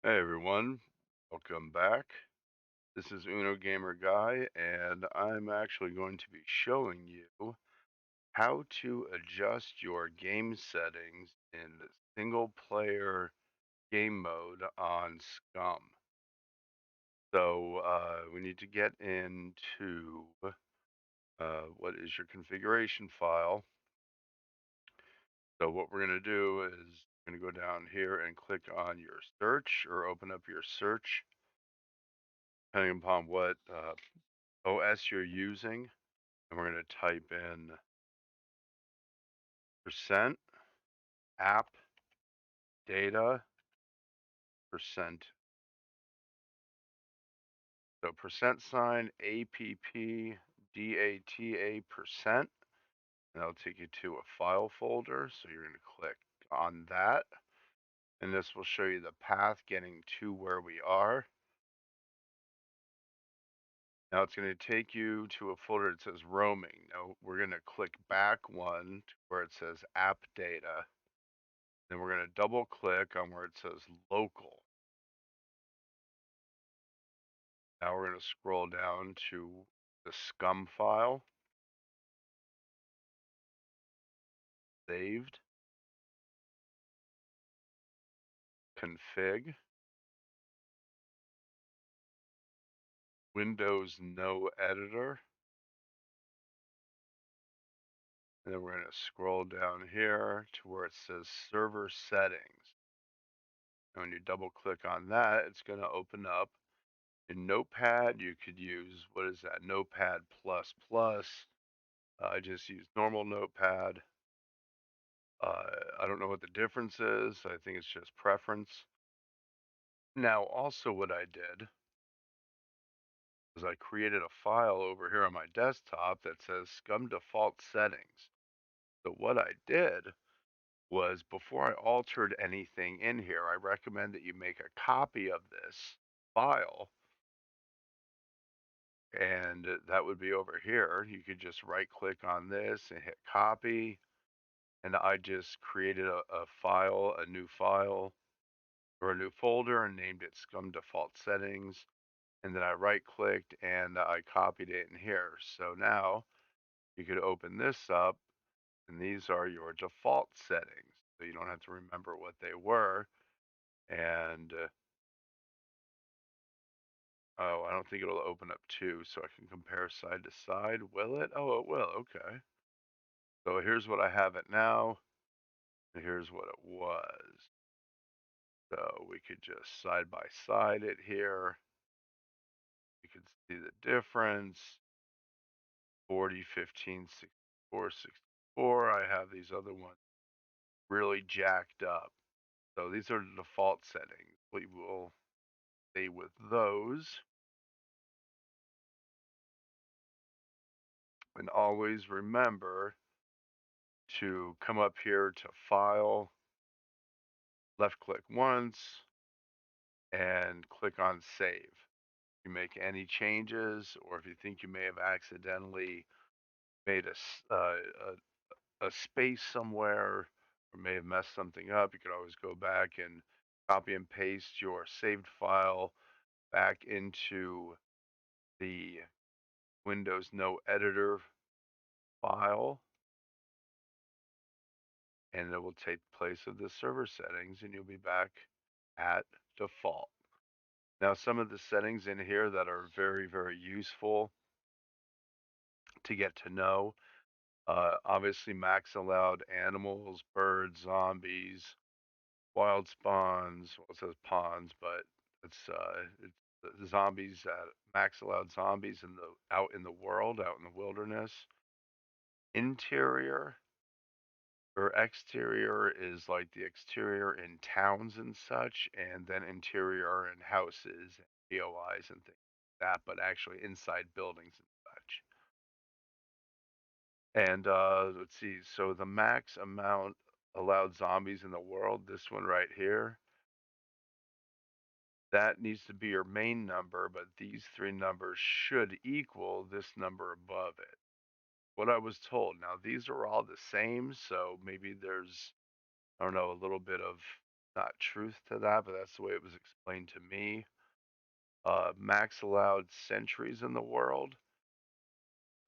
Hey everyone, welcome back. This is Uno Gamer Guy, and I'm actually going to be showing you how to adjust your game settings in single player game mode on SCUM. So we need to get into what is your configuration file. So what we're going to do is we're going to go down here and click on your search or open up your search, depending upon what OS you're using, and we're going to type in percent app data percent. So percent sign APPDATA percent, and that'll take you to a file folder. So you're going to click on that, and this will show you the path getting to where we are. Now it's going to take you to a folder that says roaming. Now we're going to click back one to where it says app data. Then we're going to double click on where it says local. Now we're going to scroll down to the SCUM file, saved, config, Windows no editor. And then we're going to scroll down here to where it says server settings. And when you double click on that, it's going to open up. In Notepad, you could use, what is that, Notepad++. I just use normal Notepad. I don't know what the difference is. I think it's just preference. Now, also what I did is I created a file over here on my desktop that says SCUM default settings. So what I did was, before I altered anything in here, I recommend that you make a copy of this file, and that would be over here. You could just right click on this and hit copy, and I just created a file, a new file, or a new folder, and named it SCUM default settings. And then I right clicked and I copied it in here. So now you could open this up, and these are your default settings. So you don't have to remember what they were. And oh, I don't think it'll open up two, so I can compare side to side. Will it? Oh, it will. Okay. So here's what I have it now, and here's what it was. So we could just side by side it here. You can see the difference. 40, 15, 64, 64. I have these other ones really jacked up. So these are the default settings. We will stay with those. And always remember to come up here to File, left click once, and click on Save. If you make any changes, or if you think you may have accidentally made a space somewhere, or may have messed something up, you could always go back and copy and paste your saved file back into the Windows no editor file, and it will take place of the server settings, and you'll be back at default. Now, some of the settings in here that are very, very useful to get to know, obviously max allowed animals, birds, zombies, wild spawns. Well, it says pawns, but it's the zombies, max allowed zombies out in the world, out in the wilderness. Interior or exterior is like the exterior in towns and such, and then interior in houses, and POIs and things like that, but actually inside buildings and such. And let's see, so the max amount allowed zombies in the world, this one right here, that needs to be your main number, but these three numbers should equal this number above it. What I was told. Now, these are all the same, so maybe there's, I don't know, a little bit of not truth to that, but that's the way it was explained to me. Max allowed centuries in the world.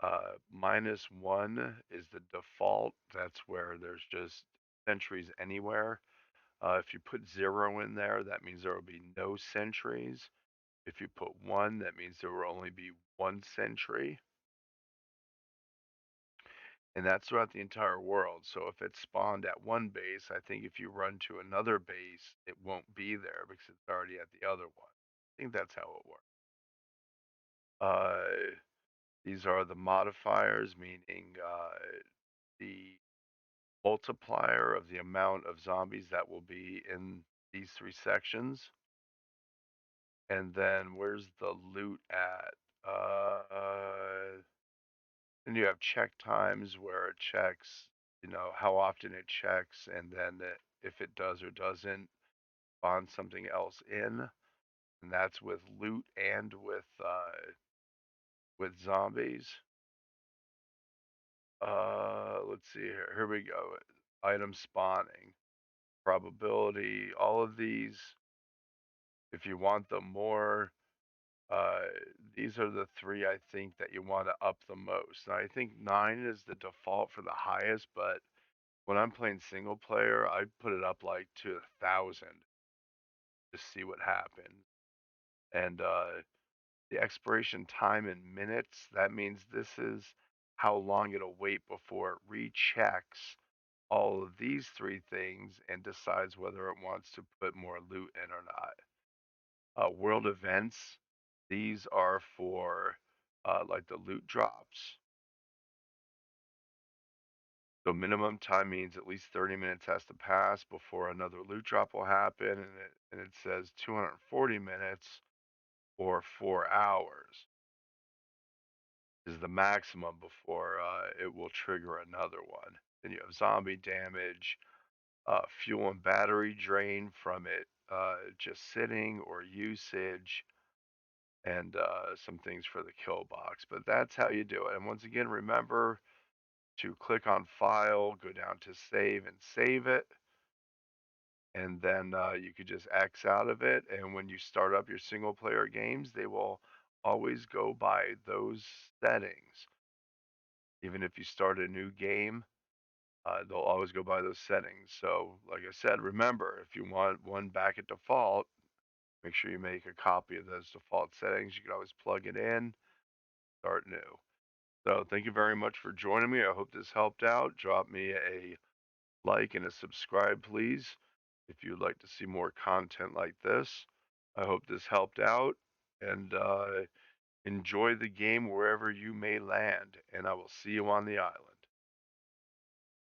-1 is the default. That's where there's just centuries anywhere. If you put 0 in there, that means there will be no centuries. If you put 1, that means there will only be 1 century. And that's throughout the entire world. So if it's spawned at one base, I think if you run to another base, it won't be there because it's already at the other one. I think that's how it works. These are the modifiers, meaning the multiplier of the amount of zombies that will be in these 3 sections. And then where's the loot at? Then you have check times where it checks, how often it checks, and then if it does or doesn't spawn something else in, and that's with loot and with zombies. Let's see here. Here we go. Item spawning, probability, all of these. If you want them more, uh, these are the 3 I think that you want to up the most. Now, I think 9 is the default for the highest, but when I'm playing single player, I put it up like to 1,000 to see what happens. And the expiration time in minutes, that means this is how long it'll wait before it rechecks all of these 3 things and decides whether it wants to put more loot in or not. World events, these are for like the loot drops. So minimum time means at least 30 minutes has to pass before another loot drop will happen, and it says 240 minutes or 4 hours is the maximum before it will trigger another one. Then you have zombie damage, fuel and battery drain from it just sitting or usage, and some things for the kill box. But that's how you do it. And once again, remember to click on File, go down to Save, and save it. And then you could just X out of it. And when you start up your single player games, they will always go by those settings. Even if you start a new game, they'll always go by those settings. So, like I said, remember, if you want one back at default, make sure you make a copy of those default settings. You can always plug it in, start new. So, thank you very much for joining me. I hope this helped out. Drop me a like and a subscribe, please, if you'd like to see more content like this. I hope this helped out, and enjoy the game wherever you may land, and I will see you on the island.